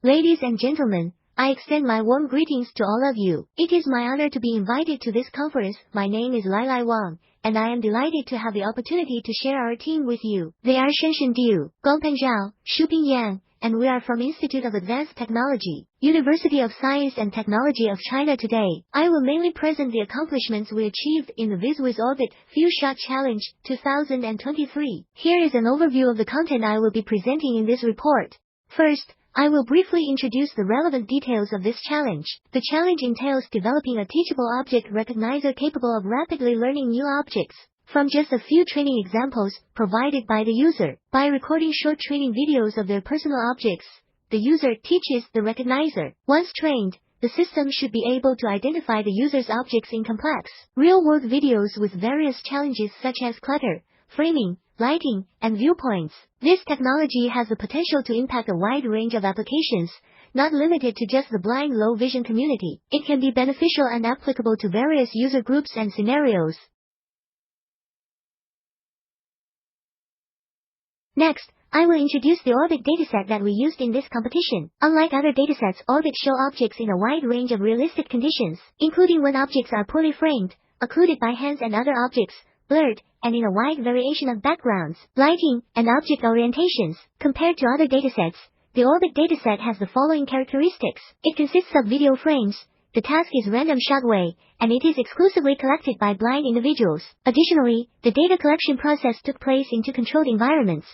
Ladies and gentlemen, I extend my warm greetings to all of you. It is my honor to be invited to this conference. My name is Lai Wang, and I am delighted to have the opportunity to share our team with you. They are Shenshen Diu, Gongpeng Zhao, Shuping Yang, and we are from Institute of Advanced Technology, University of Science and Technology of China. Today, I will mainly present the accomplishments we achieved in the VizWiz Orbit Few Shot Challenge 2023. Here is an overview of the content I will be presenting in this report. First, I will briefly introduce the relevant details of this challenge. The challenge entails developing a teachable object recognizer capable of rapidly learning new objects from just a few training examples provided by the user. By recording short training videos of their personal objects, the user teaches the recognizer. Once trained, the system should be able to identify the user's objects in complex, real-world videos with various challenges such as clutter, framing, lighting, and viewpoints. This technology has the potential to impact a wide range of applications, not limited to just the blind low vision community. It can be beneficial and applicable to various user groups and scenarios. Next, I will introduce the Orbit dataset that we used in this competition. Unlike other datasets, Orbit show objects in a wide range of realistic conditions, including when objects are poorly framed, occluded by hands and other objects, blurred, and in a wide variation of backgrounds, lighting, and object orientations. Compared to other datasets, the Orbit dataset has the following characteristics. It consists of video frames, the task is random shot way, and it is exclusively collected by blind individuals. Additionally, the data collection process took place in two controlled environments.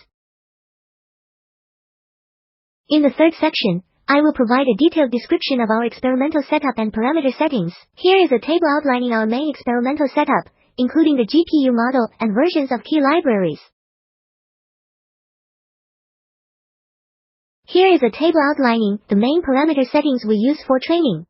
In the third section, I will provide a detailed description of our experimental setup and parameter settings. Here is a table outlining our main experimental setup, including the GPU model and versions of key libraries. Here is a table outlining the main parameter settings we use for training.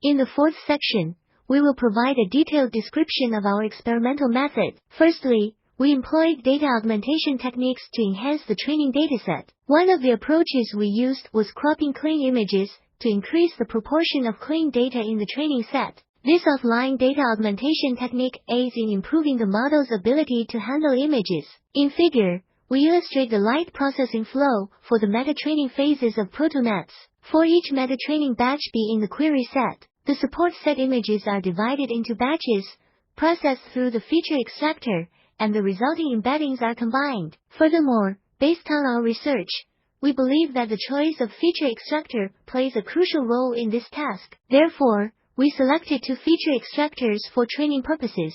In the fourth section, we will provide a detailed description of our experimental method. Firstly, we employed data augmentation techniques to enhance the training dataset. One of the approaches we used was cropping clean images to increase the proportion of clean data in the training set. This offline data augmentation technique aids in improving the model's ability to handle images. In figure, we illustrate the light processing flow for the meta-training phases of ProtoMats. For each meta-training batch B in the query set, the support set images are divided into batches, processed through the feature extractor, and the resulting embeddings are combined. Furthermore, based on our research, we believe that the choice of feature extractor plays a crucial role in this task. Therefore, we selected two feature extractors for training purposes.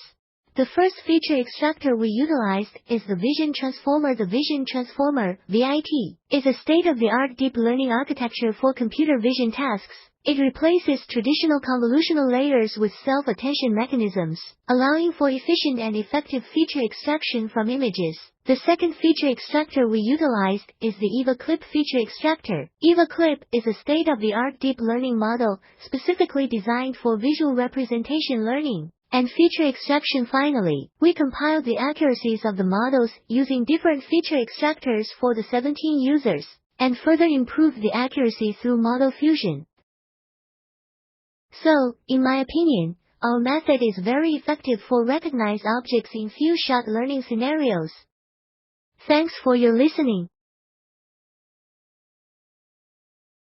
The first feature extractor we utilized is the Vision Transformer. The Vision Transformer, VIT, is a state-of-the-art deep learning architecture for computer vision tasks. It replaces traditional convolutional layers with self-attention mechanisms, allowing for efficient and effective feature extraction from images. The second feature extractor we utilized is the EvaClip feature extractor. EvaClip is a state-of-the-art deep learning model specifically designed for visual representation learning and feature extraction. Finally, we compiled the accuracies of the models using different feature extractors for the 17 users, and further improved the accuracy through model fusion. So, in my opinion, our method is very effective for recognized objects in few-shot learning scenarios. Thanks for your listening.